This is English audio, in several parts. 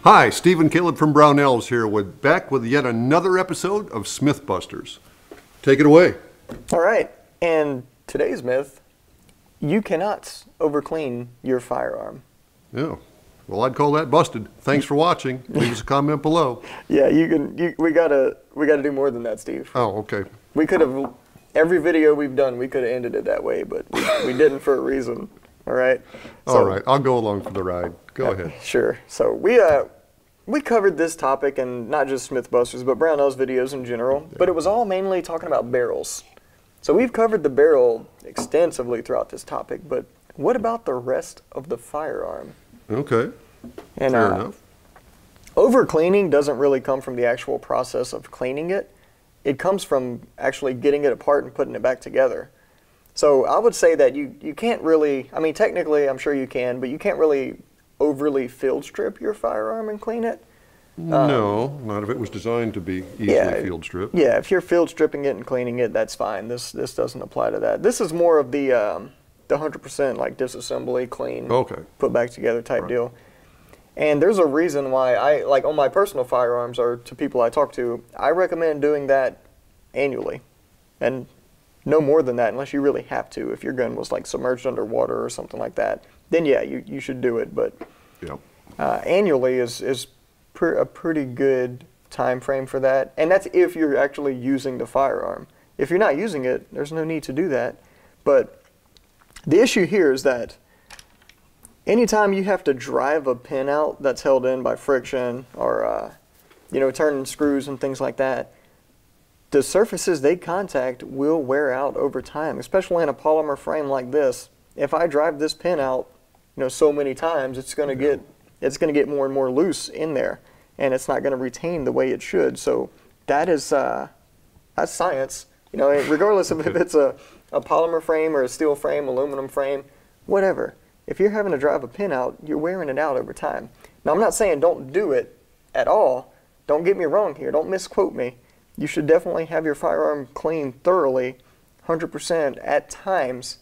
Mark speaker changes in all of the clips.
Speaker 1: Hi, Stephen Caleb from Brownells here, back with yet another episode of Smyth Busters. Take it away.
Speaker 2: All right, and today's myth, you cannot overclean your firearm.
Speaker 1: Yeah, well, I'd call that busted. Thanks for watching. Leave us a comment below.
Speaker 2: Yeah, we gotta do more than that, Steve.
Speaker 1: Oh, okay.
Speaker 2: We could have, every video we've done, we could have ended it that way, but we didn't for a reason. All right.
Speaker 1: All right, I'll go along for the ride. Go ahead.
Speaker 2: Sure. So we covered this topic in not just Smyth Busters, but Brownells videos in general, but it was all mainly talking about barrels. So we've covered the barrel extensively throughout this topic, but what about the rest of the firearm?
Speaker 1: Okay,
Speaker 2: and,
Speaker 1: fair enough.
Speaker 2: Over-cleaning doesn't really come from the actual process of cleaning it. It comes from actually getting it apart and putting it back together. So I would say that you can't really, I mean, technically I'm sure you can, but you can't really overly field strip your firearm and clean it.
Speaker 1: No, not if it was designed to be easily field stripped.
Speaker 2: Yeah, if you're field stripping it and cleaning it, that's fine. This doesn't apply to that. This is more of the 100% like disassembly, clean, put back together type deal. And there's a reason why I, like on my personal firearms or to people I talk to, I recommend doing that annually. And no more than that unless you really have to. If your gun was like submerged underwater or something like that, then yeah, you should do it. But annually is a pretty good time frame for that. And that's if you're actually using the firearm. If you're not using it, there's no need to do that. But the issue here is that anytime you have to drive a pin out that's held in by friction or turning screws and things like that, the surfaces they contact will wear out over time, especially in a polymer frame like this. If I drive this pin out, so many times, it's going to get more and more loose in there, and it's not going to retain the way it should. So that's science. Regardless of if it's a polymer frame or a steel frame, aluminum frame, whatever. If you're having to drive a pin out, you're wearing it out over time. Now, I'm not saying don't do it at all. Don't get me wrong here. Don't misquote me. You should definitely have your firearm cleaned thoroughly, 100% at times,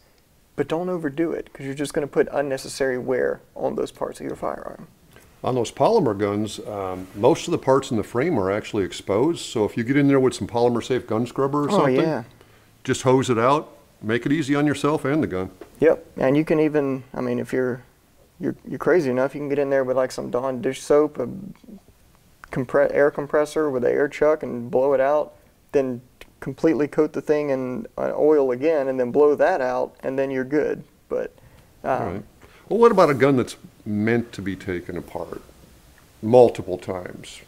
Speaker 2: but don't overdo it because you're just going to put unnecessary wear on those parts of your firearm.
Speaker 1: On those polymer guns, most of the parts in the frame are actually exposed. So if you get in there with some polymer-safe gun scrubber or something, just hose it out. Make it easy on yourself and the gun. Yep,
Speaker 2: and you can even, I mean, if you're crazy enough, you can get in there with like some Dawn dish soap, a air compressor with an air chuck and blow it out, then completely coat the thing in oil again and then blow that out, and then you're good. But
Speaker 1: all right. Well, what about a gun that's meant to be taken apart multiple times?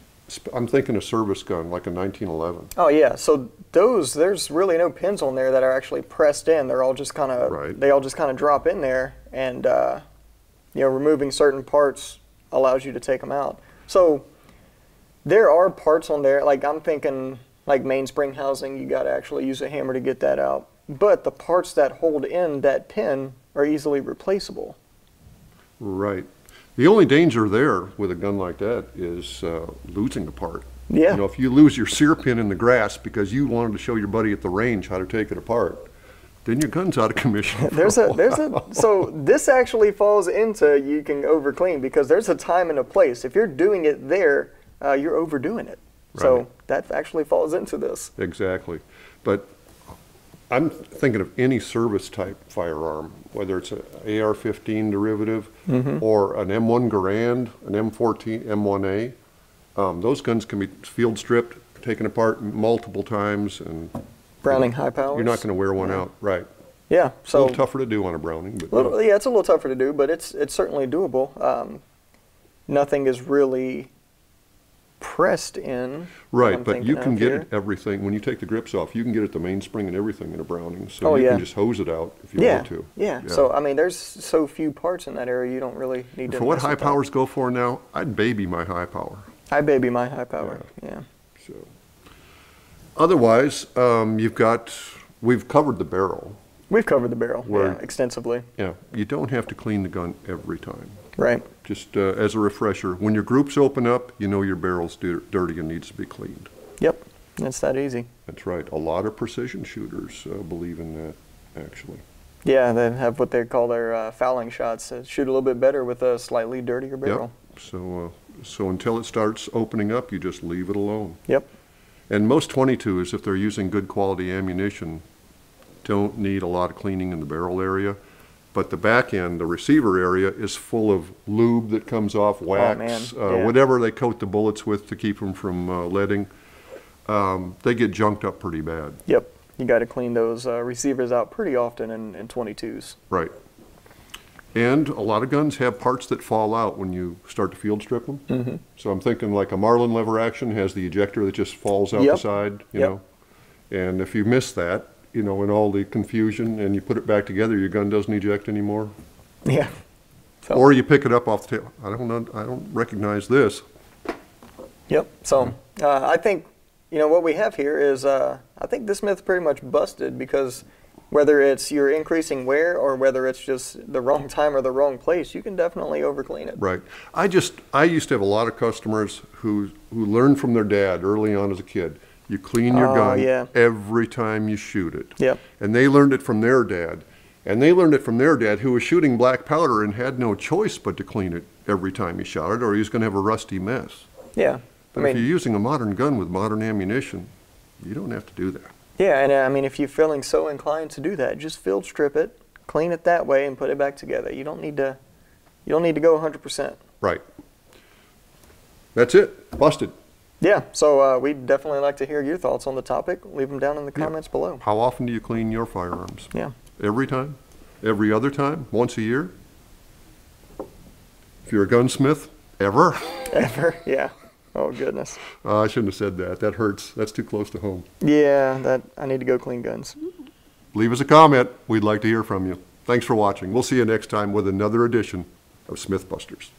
Speaker 1: I'm thinking a service gun like a 1911.
Speaker 2: Oh yeah, so there's really no pins on there that are actually pressed in. They're all just kind of they all just kind of drop in there, and removing certain parts allows you to take them out. So there are parts on there, like I'm thinking like mainspring housing, you got to actually use a hammer to get that out. But the parts that hold in that pin are easily replaceable.
Speaker 1: Right. The only danger there with a gun like that is losing a part.
Speaker 2: Yeah.
Speaker 1: If you lose your sear pin in the grass because you wanted to show your buddy at the range how to take it apart, then your gun's out of commission.
Speaker 2: So this actually falls into you can overclean because there's a time and a place. If you're doing it there, you're overdoing it. Right. So that actually falls into this.
Speaker 1: Exactly. But I'm thinking of any service type firearm, whether it's an AR-15 derivative or an M1 Garand, an M14, M1A. Those guns can be field stripped, taken apart multiple times, and
Speaker 2: Browning high powers.
Speaker 1: You're not going to wear one out, right?
Speaker 2: Yeah,
Speaker 1: so a little tougher to do on a Browning, but
Speaker 2: yeah, it's a little tougher to do, but it's certainly doable. Nothing is really pressed in.
Speaker 1: Right, but you can get it everything. When you take the grips off, you can get it the mainspring and everything in a Browning. So you can just hose it out if you want to.
Speaker 2: Yeah, so I mean, there's so few parts in that area, you don't really need to.
Speaker 1: For what high powers go for now, I'd baby my high power.
Speaker 2: I baby my high power, yeah.
Speaker 1: So, otherwise, we've covered the barrel.
Speaker 2: We've covered the barrel, extensively.
Speaker 1: Yeah, you don't have to clean the gun every time.
Speaker 2: Right.
Speaker 1: Just as a refresher, when your groups open up, you know your barrel's dirty and needs to be cleaned.
Speaker 2: Yep, it's that easy.
Speaker 1: That's right. A lot of precision shooters believe in that, actually.
Speaker 2: Yeah, they have what they call their fouling shots. Shoot a little bit better with a slightly dirtier barrel.
Speaker 1: Yep. So So until it starts opening up, you just leave it alone.
Speaker 2: Yep.
Speaker 1: And most 22s, if they're using good quality ammunition, don't need a lot of cleaning in the barrel area. But the back end, the receiver area, is full of lube that comes off, wax, whatever they coat the bullets with to keep them from leading. They get junked up pretty bad.
Speaker 2: Yep. You got to clean those receivers out pretty often in 22s.
Speaker 1: Right. And a lot of guns have parts that fall out when you start to field strip them.
Speaker 2: Mm-hmm.
Speaker 1: So I'm thinking like a Marlin lever action has the ejector that just falls out the side, you know. And if you miss that, you know, in all the confusion and you put it back together, your gun doesn't eject anymore.
Speaker 2: Yeah. So.
Speaker 1: Or you pick it up off the tail. I don't know, I don't recognize this.
Speaker 2: Yep. So I think, you know, what we have here is, I think this Smyth pretty much busted, because whether it's you're increasing wear or whether it's just the wrong time or the wrong place, you can definitely overclean it.
Speaker 1: Right. I used to have a lot of customers who learned from their dad early on as a kid. You clean your gun every time you shoot it.
Speaker 2: Yep.
Speaker 1: And they learned it from their dad. And they learned it from their dad, who was shooting black powder and had no choice but to clean it every time he shot it, or he was going to have a rusty mess.
Speaker 2: Yeah.
Speaker 1: But if you're using a modern gun with modern ammunition, you don't have to do that.
Speaker 2: Yeah, and I mean, if you're feeling so inclined to do that, just field strip it, clean it that way, and put it back together. You don't need to go 100%.
Speaker 1: Right. That's it. Busted.
Speaker 2: Yeah, so we'd definitely like to hear your thoughts on the topic. Leave them down in the comments below.
Speaker 1: How often do you clean your firearms?
Speaker 2: Yeah.
Speaker 1: Every time? Every other time? Once a year? If you're a gunsmith, ever?
Speaker 2: Ever, yeah. Oh, goodness.
Speaker 1: I shouldn't have said that. That hurts. That's too close to home.
Speaker 2: Yeah, I need to go clean guns.
Speaker 1: Leave us a comment. We'd like to hear from you. Thanks for watching. We'll see you next time with another edition of Smyth Busters.